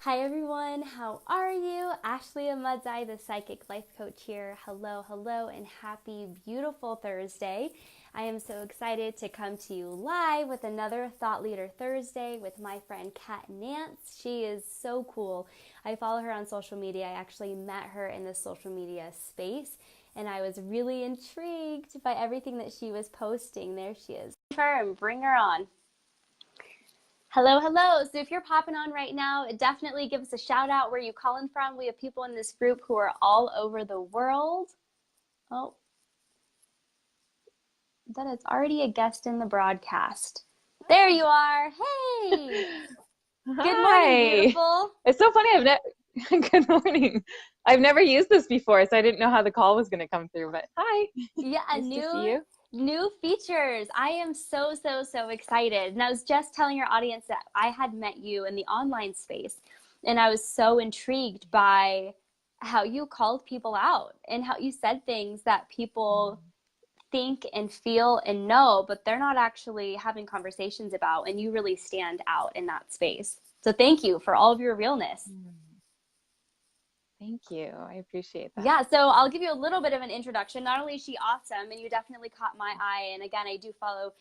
Hi everyone, how are you? Ashley Amudzai, the Psychic Life Coach here. Hello, hello, and happy beautiful Thursday. I am so excited to come to you live with another Thought Leader Thursday with my friend Kat Nantz. She is so cool. I follow her on social media. I actually met her in the social media space, and I was really intrigued by everything that she was posting. There she is. Bring her on. Hello, hello. So if you're popping on right now, definitely give us a shout out where you calling from. We have people in this group who are all over the world. Oh, that is already a guest in the broadcast. There you are. Hey, good morning, Hi. beautiful. It's so funny. Good morning. I've never used this before, so I didn't know how the call was going to come through, but hi. Yeah, Nice to see you. new features. I am so excited. And I was just telling your audience that I had met you in the online space, and I was so intrigued by how you called people out and how you said things that people think and feel and know, but they're not actually having conversations about, and you really stand out in that space. So thank you for all of your realness. Mm, Thank you. I appreciate that. Yeah, so I'll give you a little bit of an introduction. Not only is she awesome, and you definitely caught my eye, and again, I do follow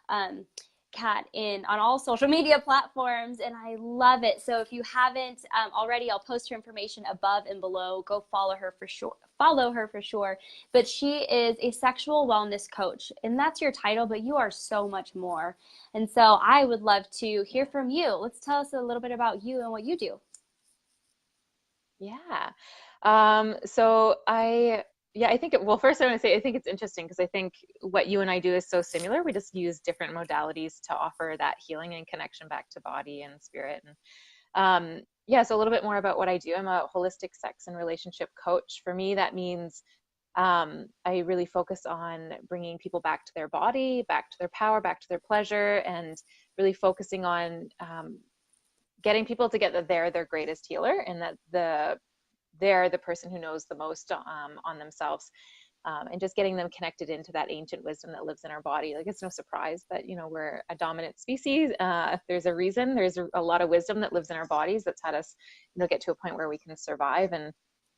um, Kat in on all social media platforms, and I love it. So if you haven't already, I'll post her information above and below. Go follow her for sure. Follow her for sure. But she is a sexual wellness coach, and that's your title, but you are so much more. And so I would love to hear from you. Let's tell us a little bit about you and what you do. Yeah. So yeah, I think well, first I want to say I think it's interesting because I think what you and I do is so similar. We just use different modalities to offer that healing and connection back to body and spirit. And yeah, so a little bit more about what I do. I'm a holistic sex and relationship coach. For me, that means I really focus on bringing people back to their body, back to their power, back to their pleasure, and really focusing on getting people to get that they're their greatest healer and that they're the person who knows the most on themselves. And just getting them connected into that ancient wisdom that lives in our body. Like, it's no surprise that, we're a dominant species. There's a reason. There's a lot of wisdom that lives in our bodies that's had us, get to a point where we can survive, and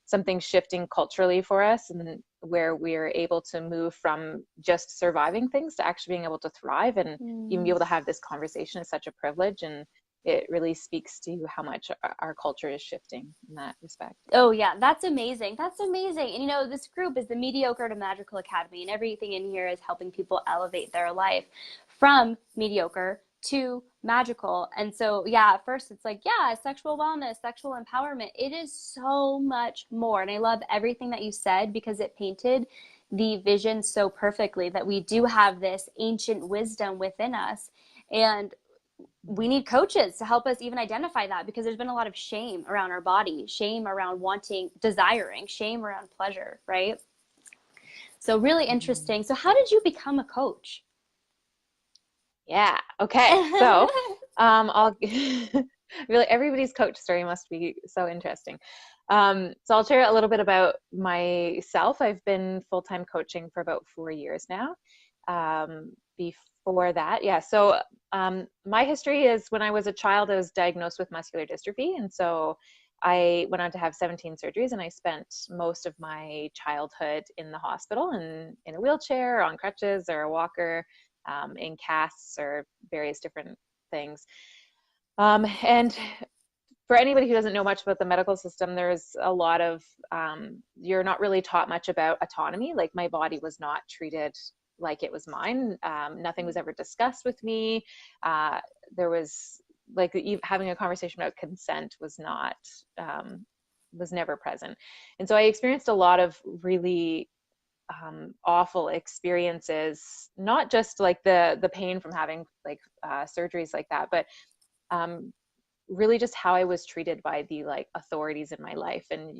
something shifting culturally for us, and where we're able to move from just surviving things to actually being able to thrive, and even be Mm. able to have this conversation is such a privilege. And it really speaks to how much our culture is shifting in that respect. Oh yeah, that's amazing. That's amazing. And this group is the Mediocre to Magical Academy, and everything in here is helping people elevate their life from mediocre to magical. And so, yeah, at first it's like, yeah, sexual wellness, sexual empowerment. It is so much more. And I love everything that you said because it painted the vision so perfectly that we do have this ancient wisdom within us. And we need coaches to help us even identify that, because there's been a lot of shame around our body, shame around wanting, desiring, shame around pleasure, right? So really Mhm. interesting. So how did you become a coach? Yeah. Okay. So, I'll really everybody's coach story must be so interesting. So I'll share a little bit about myself. I've been full-time coaching for about 4 years now. Before that, yeah. So, my history is when I was a child, I was diagnosed with muscular dystrophy, and so I went on to have 17 surgeries, and I spent most of my childhood in the hospital and in a wheelchair, or on crutches, or a walker, in casts or various different things. And for anybody who doesn't know much about the medical system, there's a lot of, you're not really taught much about autonomy. Like, my body was not treated like it was mine. Nothing was ever discussed with me. There was like having a conversation about consent was never present. And so I experienced a lot of really awful experiences, not just like the pain from having like surgeries like that, but um, really just how I was treated by the like authorities in my life. And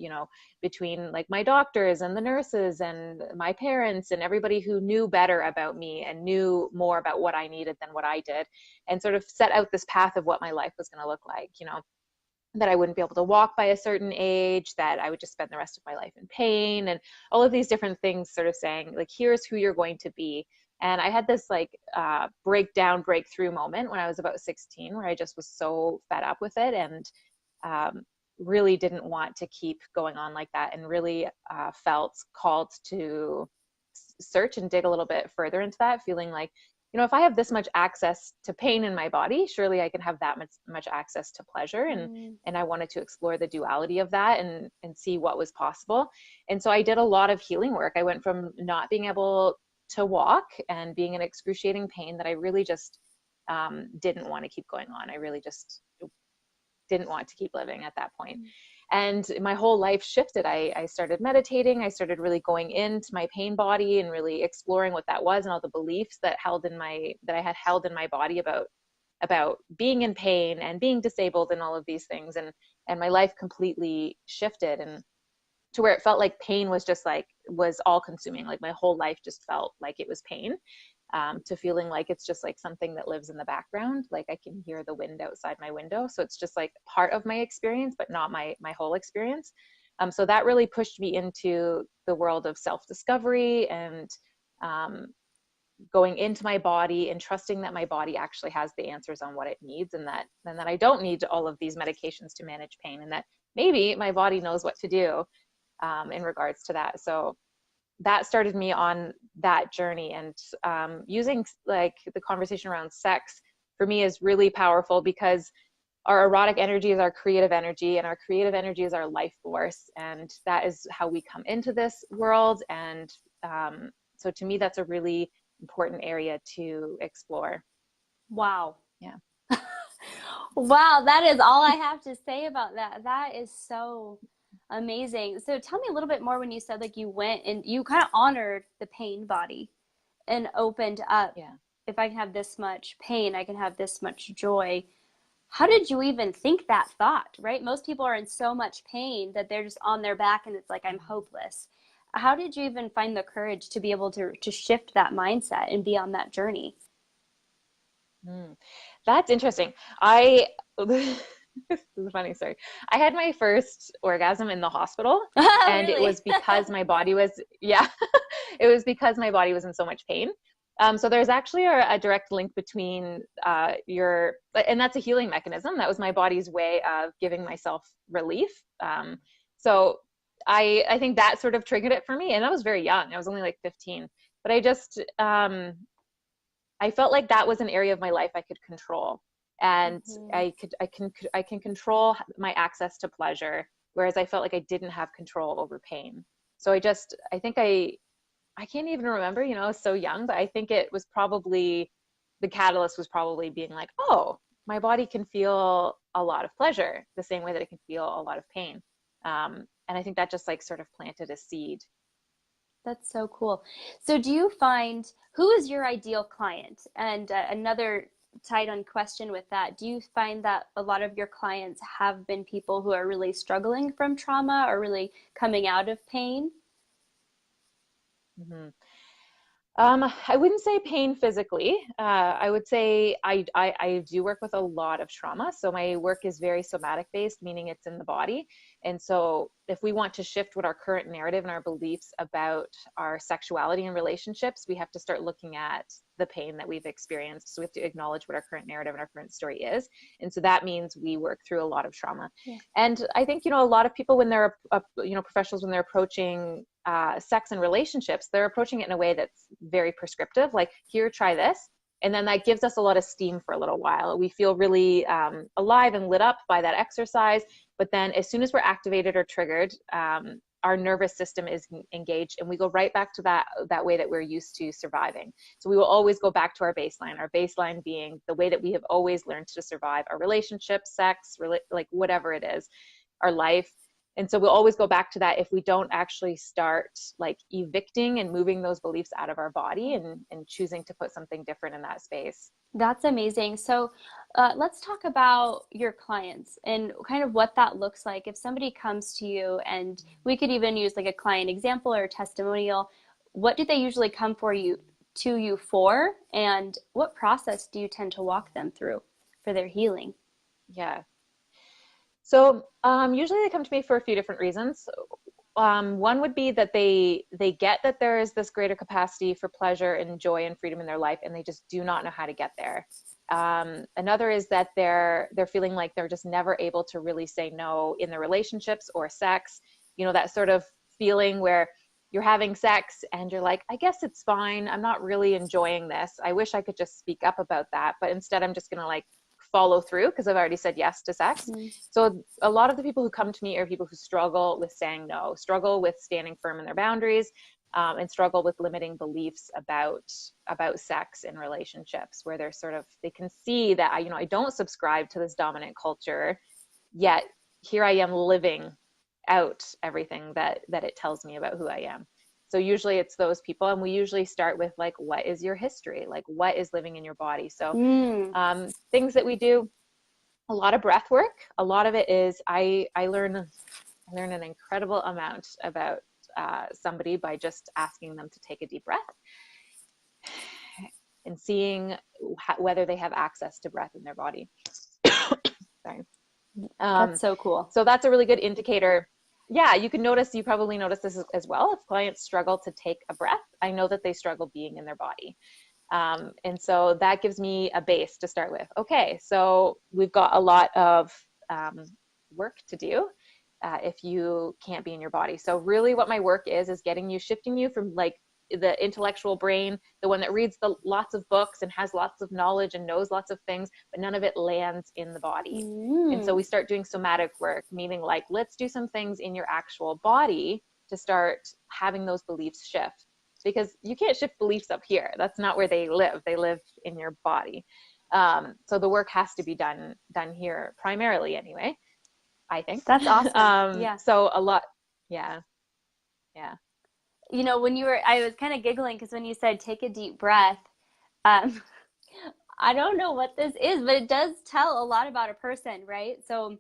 between like my doctors and the nurses and my parents and everybody who knew better about me and knew more about what I needed than what I did, and sort of set out this path of what my life was going to look like, that I wouldn't be able to walk by a certain age, that I would just spend the rest of my life in pain, and all of these different things, sort of saying like, here's who you're going to be. And I had this like breakthrough moment when I was about 16, where I just was so fed up with it. And really didn't want to keep going on like that, and really felt called to search and dig a little bit further into that, feeling like, if I have this much access to pain in my body, surely I can have that much access to pleasure. And I wanted to explore the duality of that, and see what was possible. And so I did a lot of healing work. I went from not being able to walk and being in excruciating pain that I really just didn't want to keep going on. I really just didn't want to keep living at that point. And my whole life shifted. I started meditating. I started really going into my pain body and really exploring what that was, and all the beliefs that I had held in my body about being in pain and being disabled and all of these things. And my life completely shifted, and to where it felt like pain was just was all consuming. Like my whole life just felt like it was pain, to feeling like it's just like something that lives in the background. Like I can hear the wind outside my window. So it's just like part of my experience, but not my whole experience. So that really pushed me into the world of self-discovery, and going into my body and trusting that my body actually has the answers on what it needs, and that I don't need all of these medications to manage pain, and that maybe my body knows what to do in regards to that. So that started me on that journey. And using like the conversation around sex for me is really powerful, because our erotic energy is our creative energy, and our creative energy is our life force. And that is how we come into this world. And so to me, that's a really important area to explore. Wow. Yeah. Wow, that is all I have to say about that. That is so amazing. So tell me a little bit more, when you said like you went and you kind of honored the pain body and opened up. Yeah. If I can have this much pain, I can have this much joy. How did you even think that thought, right? Most people are in so much pain that they're just on their back and it's like, I'm hopeless. How did you even find the courage to be able to shift that mindset and be on that journey? That's interesting. This is a funny story. I had my first orgasm in the hospital, and Really? it was because my body was, it was because my body was in so much pain. So there's actually a direct link between and that's a healing mechanism. That was my body's way of giving myself relief. So I think that sort of triggered it for me. And I was very young. I was only like 15, but I felt like that was an area of my life I could control. And I can control my access to pleasure, whereas I felt like I didn't have control over pain. So I think I can't even remember, I was so young, but I think it was probably, the catalyst was probably being like, oh, my body can feel a lot of pleasure the same way that it can feel a lot of pain. And I think that just like sort of planted a seed. That's so cool. So do you find, who is your ideal client? And another tied on question with that, do you find that a lot of your clients have been people who are really struggling from trauma or really coming out of pain? Mm-hmm. I wouldn't say pain physically. I would say I do work with a lot of trauma. So my work is very somatic based, meaning it's in the body. And so if we want to shift what our current narrative and our beliefs about our sexuality and relationships, we have to start looking at the pain that we've experienced. So we have to acknowledge what our current narrative and our current story is. And so that means we work through a lot of trauma. Yeah. And I think, a lot of people, when they're, professionals, when they're approaching sex and relationships, they're approaching it in a way that's very prescriptive, like, here, try this. And then that gives us a lot of steam for a little while. We feel really alive and lit up by that exercise. But then as soon as we're activated or triggered, our nervous system is engaged, and we go right back to that way that we're used to surviving. So we will always go back to our baseline being the way that we have always learned to survive our relationship, sex, like whatever it is, our life. And so we'll always go back to that if we don't actually start like evicting and moving those beliefs out of our body and choosing to put something different in that space. That's amazing. So let's talk about your clients and kind of what that looks like. If somebody comes to you, and we could even use like a client example or a testimonial, what do they usually come to you for? And what process do you tend to walk them through for their healing? Yeah. So usually they come to me for a few different reasons. One would be that they get that there is this greater capacity for pleasure and joy and freedom in their life, and they just do not know how to get there. Another is that they're feeling like they're just never able to really say no in their relationships or sex. You know, that sort of feeling where you're having sex and you're like, I guess it's fine. I'm not really enjoying this. I wish I could just speak up about that. But instead, I'm just going to like follow through because I've already said yes to sex. So a lot of the people who come to me are people who struggle with saying no, struggle with standing firm in their boundaries, and struggle with limiting beliefs about sex in relationships, where they're sort of, they can see that I don't subscribe to this dominant culture, yet here I am living out everything that it tells me about who I am. So usually it's those people, and we usually start with like, what is your history? Like, what is living in your body? So things that we do, a lot of breath work. A lot of it is I learn an incredible amount about somebody by just asking them to take a deep breath and seeing whether they have access to breath in their body. Sorry. That's so cool. So that's a really good indicator. Yeah, you probably notice this as well. If clients struggle to take a breath, I know that they struggle being in their body. And so that gives me a base to start with. Okay, so we've got a lot of work to do if you can't be in your body. So really what my work is shifting you from like the intellectual brain, the one that reads lots of books and has lots of knowledge and knows lots of things, but none of it lands in the body. And so we start doing somatic work, meaning like, let's do some things in your actual body to start having those beliefs shift, because you can't shift beliefs up here. That's not where they live. They live in your body. So the work has to be done here primarily anyway, I think. That's awesome. Yeah. So a lot. Yeah. You know, I was kind of giggling because when you said take a deep breath, I don't know what this is, but it does tell a lot about a person, right? So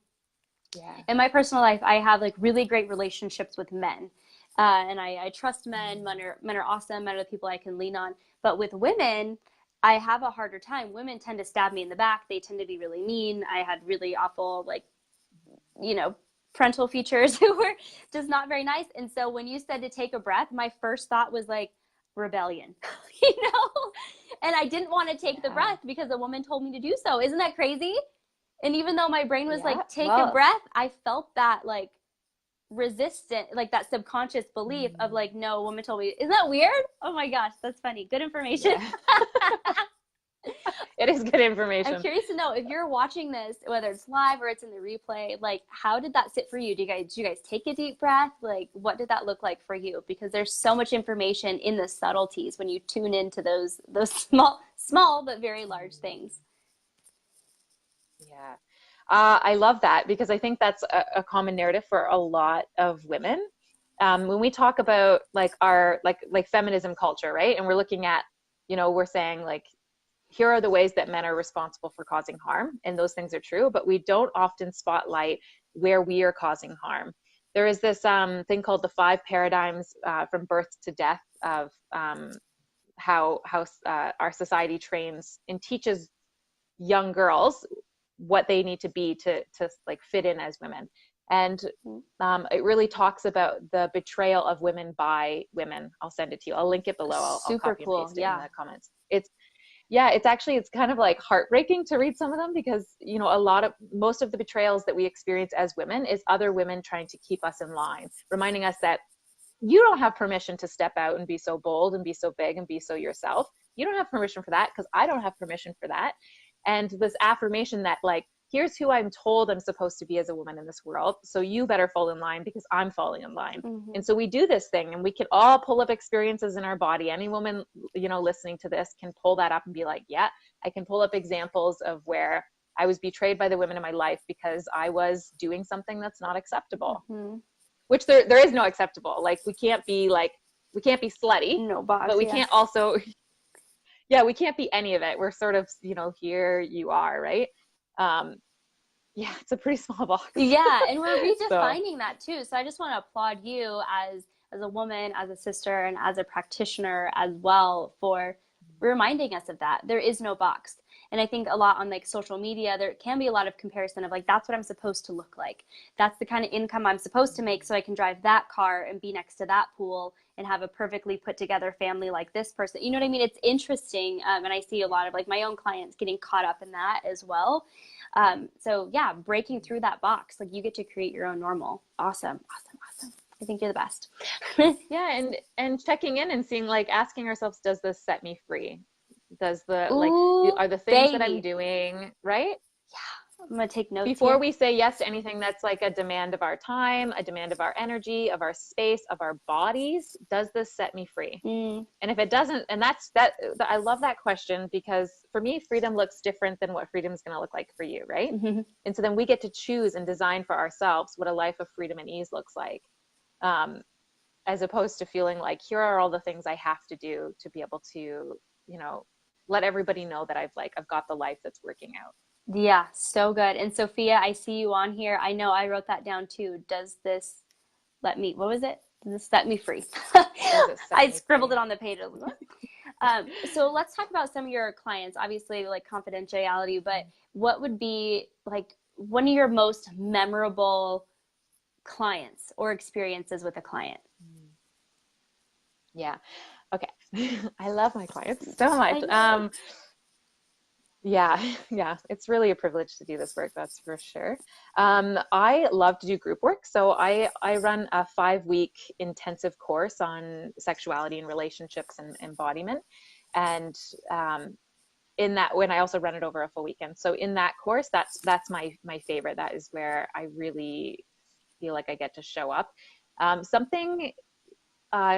in my personal life, I have like really great relationships with men. And I trust men. Men are awesome. Men are the people I can lean on. But with women, I have a harder time. Women tend to stab me in the back. They tend to be really mean. I had really awful, like, parental features who were just not very nice. And so when you said to take a breath, my first thought was like rebellion, and I didn't want to take the breath because a woman told me to do so. Isn't that crazy? And even though my brain was like, take a breath, I felt that like resistant, like that subconscious belief of like, no, a woman told me. Isn't that weird? Oh my gosh, that's funny. Good information. It is good information. I'm curious to know, if you're watching this, whether it's live or it's in the replay, like, how did that sit for you? Did you guys take a deep breath? Like, what did that look like for you? Because there's so much information in the subtleties when you tune into those small but very large things. Yeah. I love that, because I think that's a common narrative for a lot of women. When we talk about like our like feminism culture, right? And we're looking at, we're saying like, here are the ways that men are responsible for causing harm, and those things are true, but we don't often spotlight where we are causing harm. There is this thing called the 5 paradigms from birth to death of how our society trains and teaches young girls what they need to be to like fit in as women. And it really talks about the betrayal of women by women. I'll send it to you. I'll link it below. I'll copy and paste it in the comments. It's kind of like heartbreaking to read some of them, because, most of the betrayals that we experience as women is other women trying to keep us in line, reminding us that you don't have permission to step out and be so bold and be so big and be so yourself. You don't have permission for that, because I don't have permission for that. And this affirmation that like, here's who I'm told I'm supposed to be as a woman in this world, so you better fall in line because I'm falling in line. And so we do this thing, and we can all pull up experiences in our body. Any woman, listening to this can pull that up and be like, yeah, I can pull up examples of where I was betrayed by the women in my life because I was doing something that's not acceptable, which there is no acceptable. Like, we can't be slutty, no box, but we can't also, we can't be any of it. We're sort of, here you are, right? It's a pretty small box. Yeah, and we're redefining that too. So I just want to applaud you as a woman, as a sister, and as a practitioner as well for reminding us of that. There is no box. And I think a lot on like social media, there can be a lot of comparison of like, that's what I'm supposed to look like. That's the kind of income I'm supposed to make so I can drive that car and be next to that pool and have a perfectly put together family like this person. You know what I mean? It's interesting. And I see a lot of like my own clients getting caught up in that as well. So yeah, breaking through that box, like you get to create your own normal. Awesome. Awesome. Awesome. I think you're the best. Yeah. And checking in and seeing, like, asking ourselves, does this set me free? Does the, like, Ooh, are the things that I'm baby. doing, right? I'm going to take notes Before here. we say yes to anything that's like a demand of our time, a demand of our energy, of our space, of our bodies, does this set me free? Mm. And if it doesn't, and that's that, I love that question, because for me, freedom looks different than what freedom is going to look like for you, right? Mm-hmm. And so then we get to choose and design for ourselves what a life of freedom and ease looks like, as opposed to feeling like, here are all the things I have to do to be able to, you know, let everybody know that I've got the life that's working out. Yeah, so good. And Sophia, I see you on here. I know I wrote that down too. Does this let me, what was it? Does this set me free? Does it set I me scribbled free? it on the page. So let's talk about some of your clients, obviously like confidentiality, but what would be like one of your most memorable clients or experiences with a client? Yeah. Okay. I love my clients so much. I know. Yeah, yeah, it's really a privilege to do this work, that's for sure. I love to do group work. So I run a 5-week intensive course on sexuality and relationships and embodiment. And in that, when I also run it over a full weekend. So in that course, that's my favorite. That is where I really feel like I get to show up. Something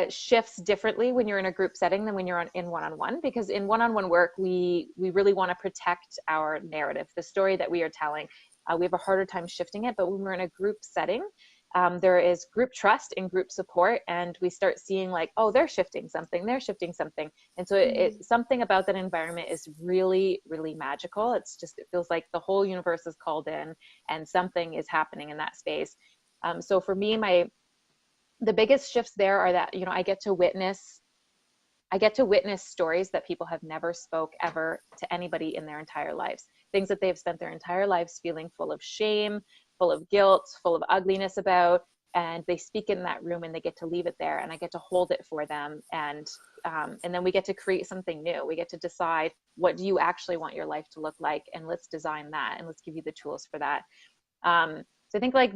shifts differently when you're in a group setting than when you're in one-on-one, because in one-on-one work, we really want to protect our narrative, the story that we are telling. We have a harder time shifting it, but when we're in a group setting, there is group trust and group support, and we start seeing like, oh, they're shifting something, and so something about that environment is really, really magical. It feels like the whole universe is called in and something is happening in that space. So for me, the biggest shifts there are that, you know, I get to witness stories that people have never spoke ever to anybody in their entire lives. Things that they've spent their entire lives feeling full of shame, full of guilt, full of ugliness about, and they speak in that room and they get to leave it there, and I get to hold it for them. And then we get to create something new. We get to decide, what do you actually want your life to look like? And let's design that, and let's give you the tools for that. So I think like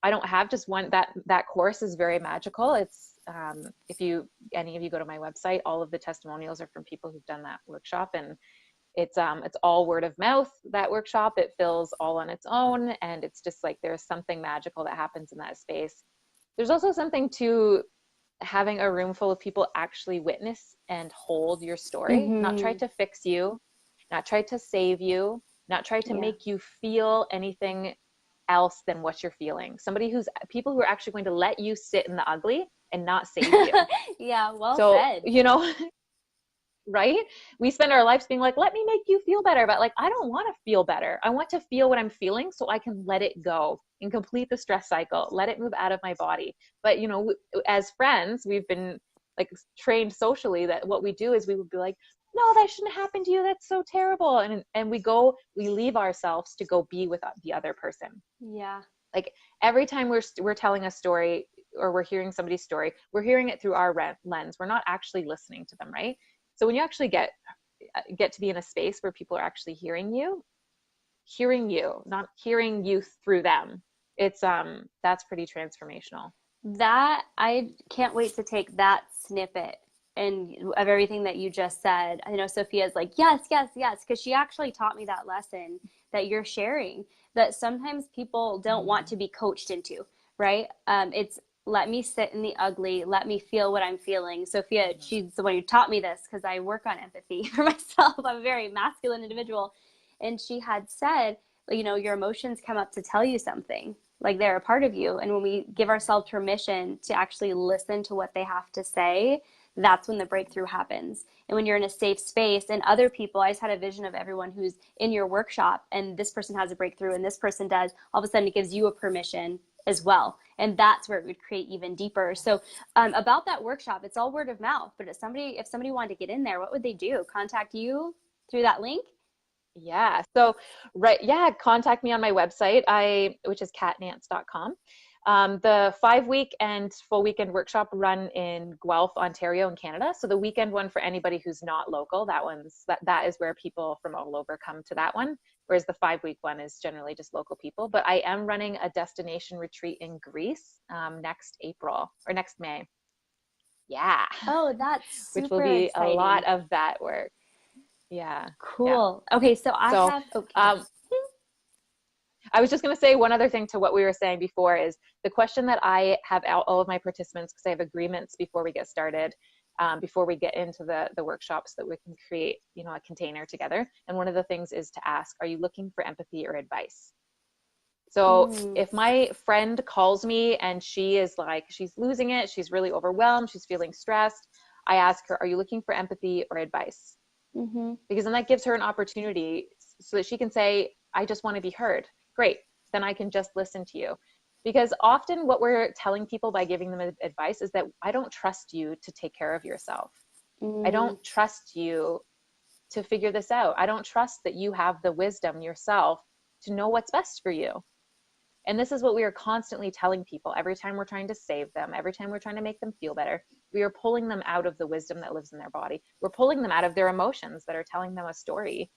I don't have just one. That course is very magical. It's if any of you go to my website, all of the testimonials are from people who've done that workshop, and it's all word of mouth. That workshop, it feels all on its own, and it's just like there's something magical that happens in that space. There's also something to having a room full of people actually witness and hold your story, not try Mm-hmm. to fix you, not try to save you, not try to Yeah. make you feel anything else than what you're feeling. People who are actually going to let you sit in the ugly and not save you. Yeah, well So, said. you know, right? We spend our lives being like, let me make you feel better. But like, I don't want to feel better. I want to feel what I'm feeling so I can let it go and complete the stress cycle, let it move out of my body. But, you know, as friends, we've been like trained socially that what we do is we would be like, no, that shouldn't happen to you. That's so terrible. And we leave ourselves to go be with the other person. Yeah. Like every time we're telling a story or we're hearing somebody's story, we're hearing it through our lens. We're not actually listening to them, right? So when you actually get to be in a space where people are actually hearing you, not hearing you through them, it's that's pretty transformational. That I can't wait to take that snippet and of everything that you just said. I know Sophia's like, yes, yes, yes, because she actually taught me that lesson that you're sharing, that sometimes people don't want to be coached into, right? It's let me sit in the ugly, let me feel what I'm feeling. Sophia, she's the one who taught me this because I work on empathy for myself. I'm a very masculine individual. And she had said, you know, your emotions come up to tell you something, like they're a part of you. And when we give ourselves permission to actually listen to what they have to say, that's when the breakthrough happens. And when you're in a safe space and other people, I just had a vision of everyone who's in your workshop and this person has a breakthrough and this person does, all of a sudden it gives you a permission as well. And that's where it would create even deeper. So about that workshop, it's all word of mouth, but if somebody wanted to get in there, what would they do? Contact you through that link? Yeah. So, right. Yeah. Contact me on my website, which is katnantz.com. The 5-week and full weekend workshop run in Guelph, Ontario in Canada. So the weekend one for anybody who's not local, that is where people from all over come to that one. Whereas the 5-week one is generally just local people. But I am running a destination retreat in Greece next April or next May. Yeah. Oh, that's Which will super be a lot exciting. of that work. Yeah. Yeah. Cool. Okay, so I So, have, okay. I was just going to say one other thing to what we were saying before is the question that I have all of my participants, because I have agreements before we get started, before we get into the workshops, so that we can create, a container together. And one of the things is to ask, are you looking for empathy or advice? So if my friend calls me and she is like, she's losing it, she's really overwhelmed, she's feeling stressed, I ask her, are you looking for empathy or advice? Because then that gives her an opportunity so that she can say, I just want to be heard. Great. Then I can just listen to you. Because often what we're telling people by giving them advice is that I don't trust you to take care of yourself. I don't trust you to figure this out. I don't trust that you have the wisdom yourself to know what's best for you. And this is what we are constantly telling people every time we're trying to save them, every time we're trying to make them feel better. We are pulling them out of the wisdom that lives in their body. We're pulling them out of their emotions that are telling them a story.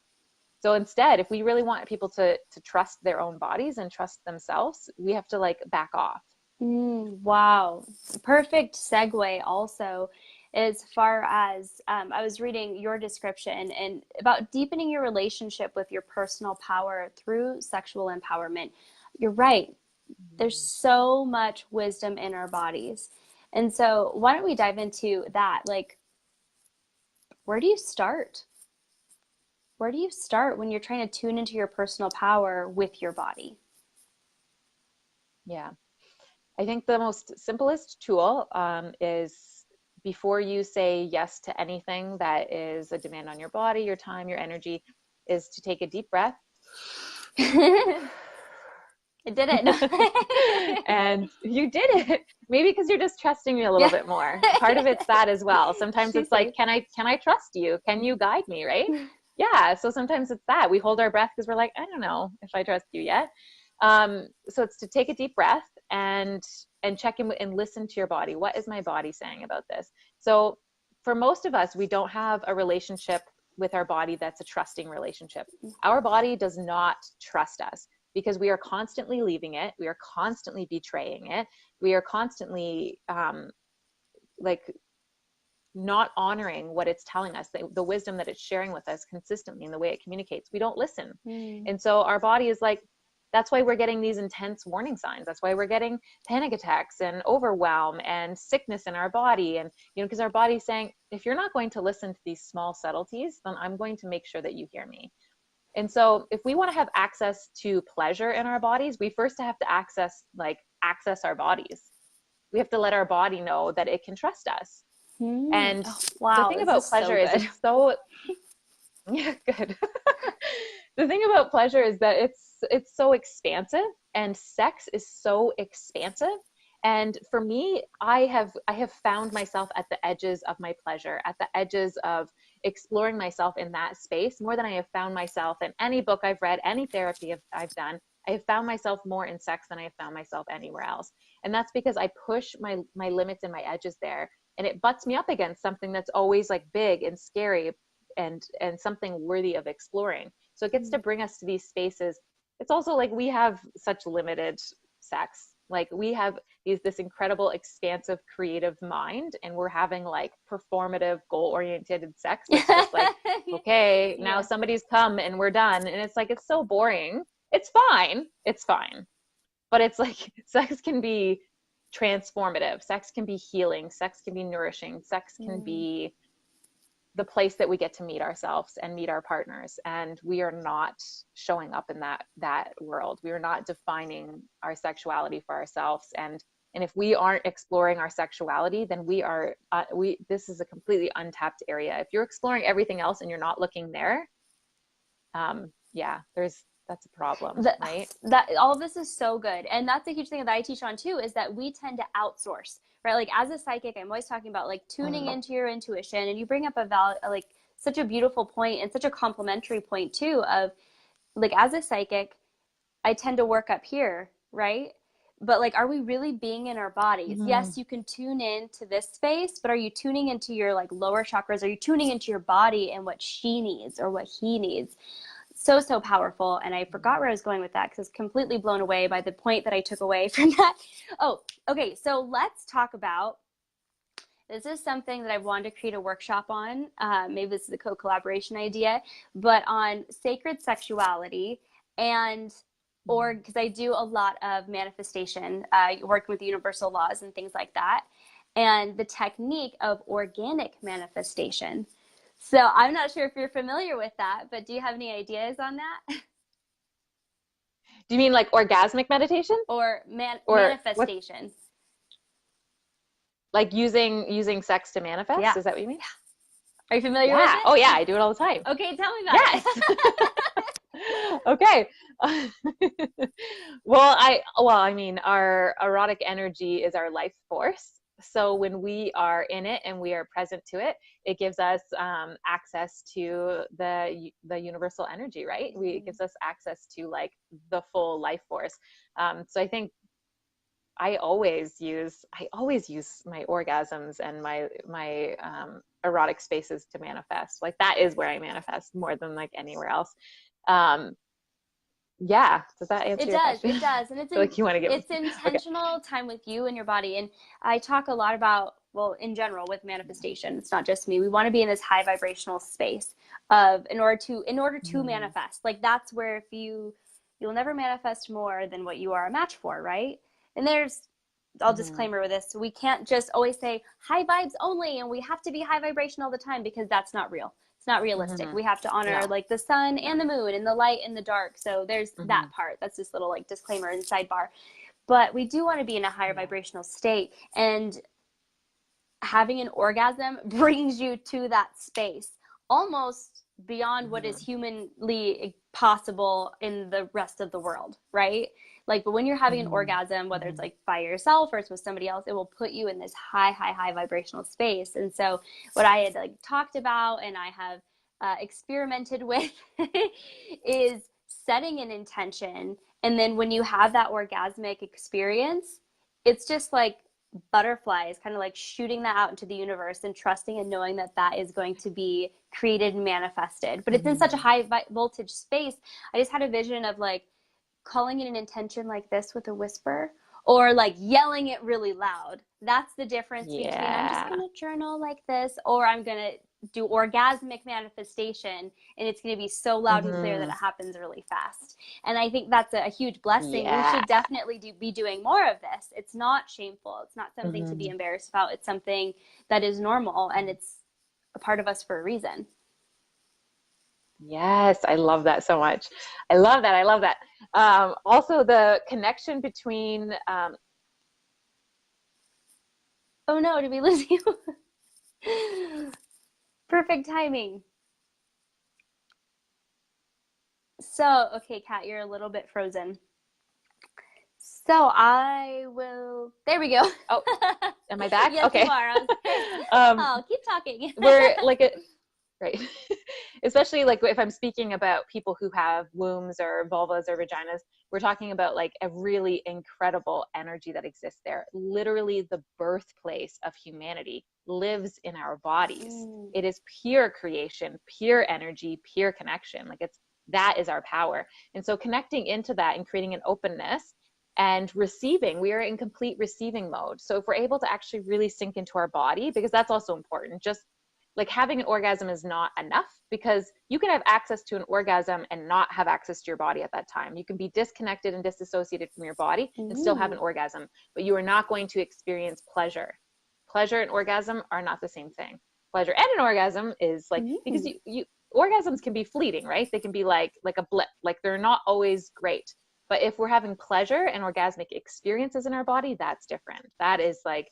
So instead, if we really want people to trust their own bodies and trust themselves, we have to back off. Wow. Perfect segue also, as far as I was reading your description and about deepening your relationship with your personal power through sexual empowerment. You're right. There's so much wisdom in our bodies. And so why don't we dive into that? Where do you start? Where do you start when you're trying to tune into your personal power with your body? Yeah. I think the most simplest tool is, before you say yes to anything that is a demand on your body, your time, your energy, is to take a deep breath. I did it. And you did it. Maybe because you're just trusting me a little bit more. Part of it's that as well. Sometimes it's like, can I trust you? Can you guide me? Right? Yeah. So sometimes it's that we hold our breath because we're like, I don't know if I trust you yet. So it's to take a deep breath and check in and listen to your body. What is my body saying about this? So for most of us, we don't have a relationship with our body that's a trusting relationship. Our body does not trust us, because we are constantly leaving it. We are constantly betraying it. We are constantly not honoring what it's telling us, the wisdom that it's sharing with us consistently in the way it communicates. We don't listen. And so our body is like, that's why we're getting these intense warning signs. That's why we're getting panic attacks and overwhelm and sickness in our body. And, because our body's saying, if you're not going to listen to these small subtleties, then I'm going to make sure that you hear me. And so if we want to have access to pleasure in our bodies, we first have to access our bodies. We have to let our body know that it can trust us. And wow, the thing about pleasure is it's so yeah, good. The thing about pleasure is that it's so expansive, and sex is so expansive. And for me, I have found myself at the edges of my pleasure, at the edges of exploring myself in that space more than I have found myself in any book I've read, any therapy I've done. I have found myself more in sex than I have found myself anywhere else. And that's because I push my limits and my edges there. And it butts me up against something that's always big and scary and something worthy of exploring. So it gets to bring us to these spaces. It's also we have such limited sex. We have this incredible, expansive, creative mind, and we're having performative, goal-oriented sex. It's just okay, now somebody's come and we're done. And it's it's so boring. It's fine. It's fine. But it's sex can be transformative. Sex can be healing. Sex can be nourishing. Sex can be the place that we get to meet ourselves and meet our partners. And we are not showing up in that world. We are not defining our sexuality for ourselves. And if we aren't exploring our sexuality, then this is a completely untapped area. If you're exploring everything else and you're not looking there, that's a problem, right? That all of this is so good. And that's a huge thing that I teach on too, is that we tend to outsource, right? As a psychic, I'm always talking about tuning into your intuition. And you bring up such a beautiful point and such a complimentary point too of as a psychic, I tend to work up here, right? but like, are we really being in our bodies? Mm-hmm. Yes, you can tune in to this space, but are you tuning into your like lower chakras? Are you tuning into your body and what she needs or what he needs? So, so powerful. And I forgot where I was going with that because I was completely blown away by the point that I took away from that. Oh, okay. So let's talk about, this is something that I wanted to create a workshop on. Maybe this is a co-collaboration idea, but on sacred sexuality and, or because I do a lot of manifestation, working with the universal laws and things like that, and the technique of organic manifestation. So I'm not sure if you're familiar with that, but do you have any ideas on that? Do you mean like orgasmic meditation Or or what? manifestation? Like using sex to manifest? Yeah. Is that what you mean? Are you familiar with Yeah. Oh yeah, it? I do it all the time. Okay, tell me about Yes. it. Okay. I mean, our erotic energy is our life force. So when we are in it and we are present to it, it gives us access to the universal energy, right? It gives us access to like the full life force. So I think I always use my orgasms and my erotic spaces to manifest. Like that is where I manifest more than like anywhere else. Um, yeah, does that answer your question? It does. And I feel like you want to get it's okay. intentional time with you and your body. And I talk a lot about, well, in general with manifestation, it's not just me. We want to be in this high vibrational space of in order to Mm, manifest. Like that's where if you'll never manifest more than what you are a match for, right? And there's, I'll mm-hmm, disclaimer with this. We can't just always say high vibes only and we have to be high vibration all the time because that's not real. It's not realistic. mm-hmm. We have to honor No, like the sun no. and the moon and the light and the dark. So there's that Mm-hmm. part. That's this little like disclaimer and sidebar. But we do want to be in a higher Yeah. vibrational state, and having an orgasm brings you to that space almost beyond what is Mm-hmm. humanly possible in the rest of the world, right? Like, but when you're having an Mm-hmm. orgasm, whether it's Mm-hmm. like by yourself or it's with somebody else, it will put you in this high vibrational space. And so what I had like talked about and I have experimented with is setting an intention. And then when you have that orgasmic experience, it's just like butterflies, kind of like shooting that out into the universe and trusting and knowing that that is going to be created and manifested. But it's in such a Mm-hmm. high voltage space. I just had a vision of like calling in an intention like this with a whisper or like yelling it really loud. That's the difference between I'm just going Yeah. to journal like this or I'm going to do orgasmic manifestation and it's going to be so loud and clear that Mm-hmm. it happens really fast. And I think that's a huge blessing. We Yeah. should definitely be doing more of this. It's not shameful. It's not something to be Mm-hmm. embarrassed about. It's something that is normal and it's a part of us for a reason. Yes, I love that so much. I love that. I love that. Also, the connection between Oh no, did we lose you? Perfect timing. So, okay, Kat, you're a little bit frozen. So I will. There we go. oh, am I back? Yes, you Okay. are. I was like, um, oh, keep talking. we're like a right. Especially like if I'm speaking about people who have wombs or vulvas or vaginas, we're talking about like a really incredible energy that exists there. Literally, the birthplace of humanity lives in our bodies. Mm. It is pure creation, pure energy, pure connection. Like that is our power. And so connecting into that and creating an openness and receiving, we are in complete receiving mode. So if we're able to actually really sink into our body, because that's also important, just like having an orgasm is not enough because you can have access to an orgasm and not have access to your body at that time. You can be disconnected and disassociated from your body and still have an Mm. orgasm, but you are not going to experience pleasure. Pleasure and orgasm are not the same thing. Pleasure and an orgasm is like, because Mm. you orgasms can be fleeting, right? They can be like a blip, like they're not always great. But if we're having pleasure and orgasmic experiences in our body, that's different. That is like,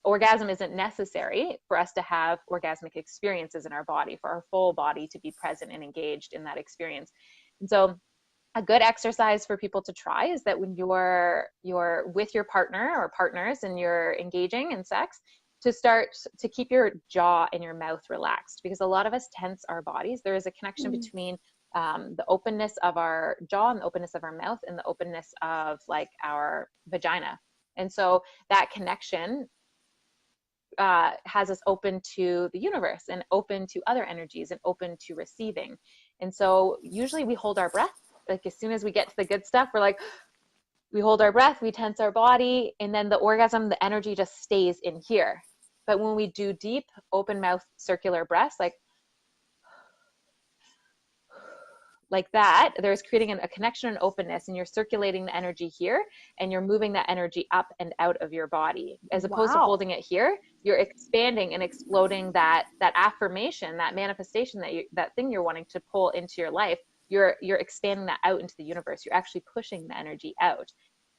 orgasm isn't necessary for us to have orgasmic experiences in our body, for our full body to be present and engaged in that experience. And so a good exercise for people to try is that when you're with your partner or partners and you're engaging in sex, to start to keep your jaw and your mouth relaxed, because a lot of us tense our bodies. There is a connection Mm. between the openness of our jaw and the openness of our mouth and the openness of like our vagina. And so that connection has us open to the universe and open to other energies and open to receiving. And so usually we hold our breath. Like as soon as we get to the good stuff, we're like, we hold our breath, we tense our body, and then the orgasm, the energy just stays in here. But when we do deep, open mouth, circular breaths, like that, there's creating a connection and openness, and you're circulating the energy here, and you're moving that energy up and out of your body. As opposed to holding it here, you're expanding and exploding that affirmation, that manifestation, that thing you're wanting to pull into your life. You're expanding that out into the universe. You're actually pushing the energy out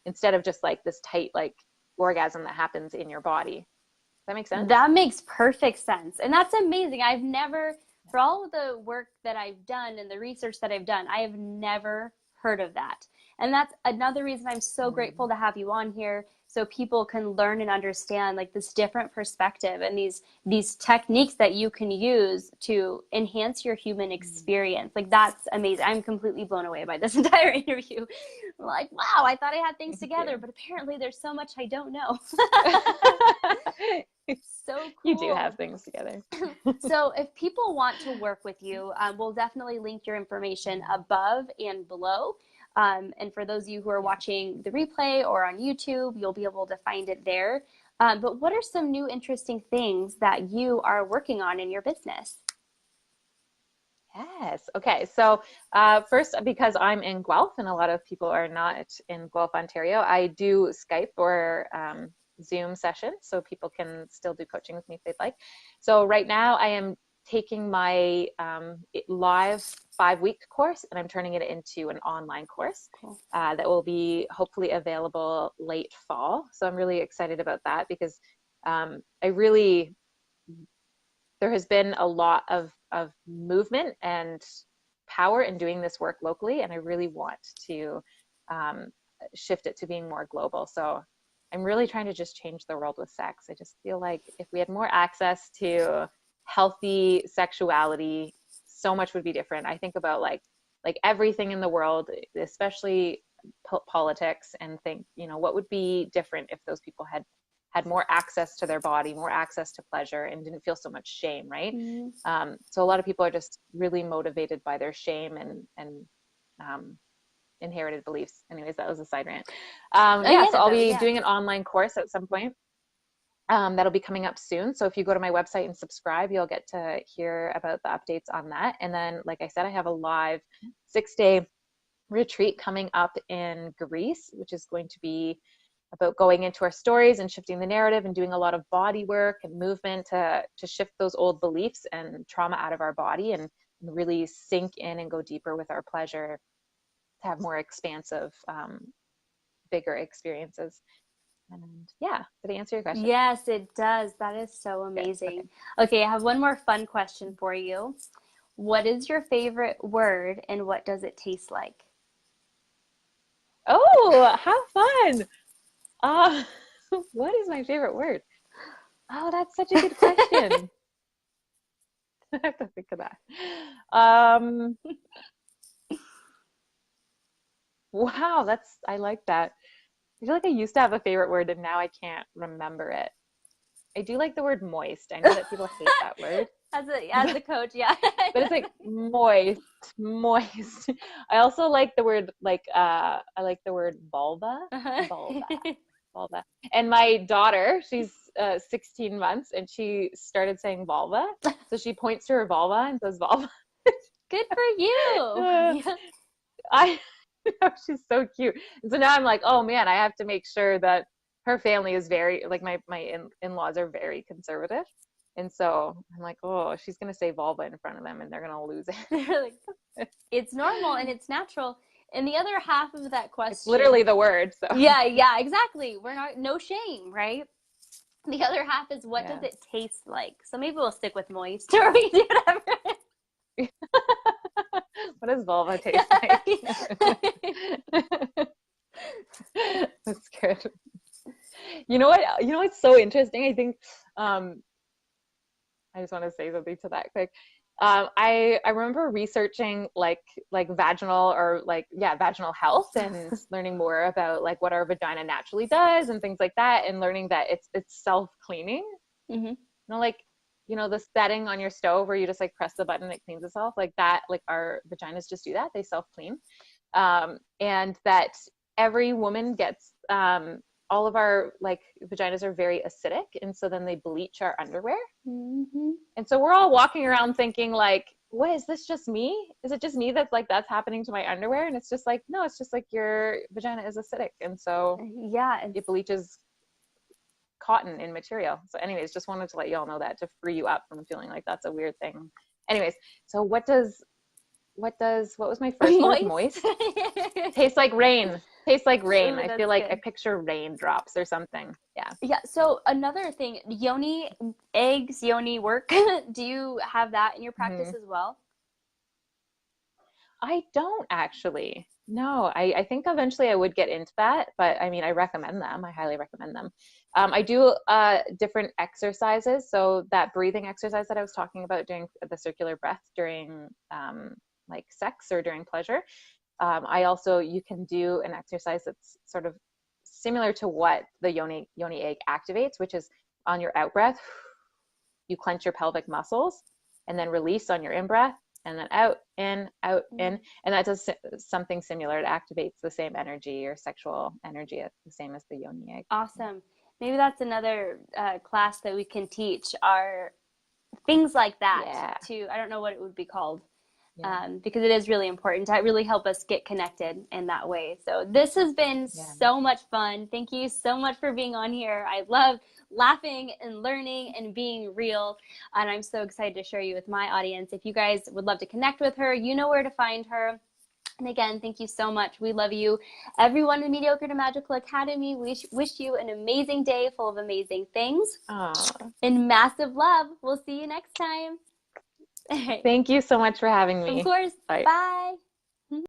instead of just like this tight, like orgasm that happens in your body. Does that make sense? That makes perfect sense. And that's amazing. I've never, for all of the work that I've done and the research that I've done, I have never heard of that. And that's another reason I'm so grateful to have you on here, so people can learn and understand like this different perspective and these techniques that you can use to enhance your human experience. Like that's amazing. I'm completely blown away by this entire interview. I'm like, wow, I thought I had things together, but apparently there's so much I don't know. So cool. You do have things together. So if people want to work with you, we'll definitely link your information above and below. And for those of you who are watching the replay or on YouTube, you'll be able to find it there. But what are some new interesting things that you are working on in your business? Yes. Okay. So first, because I'm in Guelph and a lot of people are not in Guelph, Ontario, I do Skype or Zoom sessions, so people can still do coaching with me if they'd like. So right now I am taking my live 5-week course and I'm turning it into an online course. Cool. That will be hopefully available late fall. So I'm really excited about that because there has been a lot of movement and power in doing this work locally, and I really want to shift it to being more global. So I'm really trying to just change the world with sex. I just feel like if we had more access to healthy sexuality, so much would be different. I think about like everything in the world, especially politics, and think, what would be different if those people had more access to their body, more access to pleasure, and didn't feel so much shame, right? Mm-hmm. So a lot of people are just really motivated by their shame and inherited beliefs. Anyways, that was a side rant. So I'll be doing an online course at some point. That'll be coming up soon. So if you go to my website and subscribe, you'll get to hear about the updates on that. And then, like I said, I have a live 6-day retreat coming up in Greece, which is going to be about going into our stories and shifting the narrative and doing a lot of body work and movement to shift those old beliefs and trauma out of our body and really sink in and go deeper with our pleasure, to have more expansive, bigger experiences. And yeah, did I answer your question? Yes, it does. That is so amazing. Okay, I have one more fun question for you. What is your favorite word and what does it taste like? Oh, how fun. What is my favorite word? Oh, that's such a good question. I have to think of that. Wow, I like that. I feel like I used to have a favorite word and now I can't remember it. I do like the word moist. I know that people hate that word. As a coach, yeah. But it's like moist. I also like the word I like the word vulva. Vulva. And my daughter, she's 16 months and she started saying vulva. So she points to her vulva and says vulva. Good for you. She's so cute. And so now I'm like, oh man, I have to make sure that her family is very, like my in-laws are very conservative. And so I'm like, oh, she's going to say vulva in front of them and they're going to lose it. It's normal and it's natural. And the other half of that question. It's literally the word. So. Yeah, exactly. No shame, right? The other half is what does it taste like? So maybe we'll stick with moist or we do whatever. What does vulva taste like? That's good. You know what's so interesting? I think I just want to say something to that quick. I remember researching like vaginal or vaginal health and learning more about like what our vagina naturally does and things like that, and learning that it's self-cleaning. Mm-hmm. You know, like, you know, the setting on your stove where you just like press the button, it cleans itself, like that. Like our vaginas just do that, they self-clean. And that every woman gets all of our like vaginas are very acidic, and so then they bleach our underwear. Mm-hmm. And so we're all walking around thinking like, what, is this just me? Is it just me that's like that's happening to my underwear? And it's just like, no, it's just like your vagina is acidic, and so Yeah, it bleaches cotton in material. So anyways, just wanted to let you all know that, to free you up from feeling like that's a weird thing. Anyways, so what was my first word? Moist. Tastes like rain. Tastes like rain. Ooh, I that's feel like good. I picture raindrops or something. Yeah. Yeah. So another thing, yoni eggs, yoni work. Do you have that in your practice Mhm. as well? I don't actually. No, I think eventually I would get into that, but I mean, I recommend them. I highly recommend them. I do different exercises. So that breathing exercise that I was talking about, doing the circular breath during like sex or during pleasure. I also, you can do an exercise that's sort of similar to what the yoni egg activates, which is on your out breath, you clench your pelvic muscles, and then release on your in breath, and then out, in, out, in. And that does something similar. It activates the same energy or sexual energy, the same as the yoni egg. Awesome. Maybe that's another class that we can teach, our things like that Yeah. to, I don't know what it would be called. Yeah. Because it is really important to really help us get connected in that way. So this has been Yeah. so much fun. Thank you so much for being on here. I love laughing and learning and being real. And I'm so excited to share you with my audience. If you guys would love to connect with her, you know where to find her. And again, thank you so much. We love you. Everyone in Mediocre to Magical Academy, we wish you an amazing day full of amazing things. Aww. And massive love. We'll see you next time. Thank you so much for having Of me. course. Bye. Bye.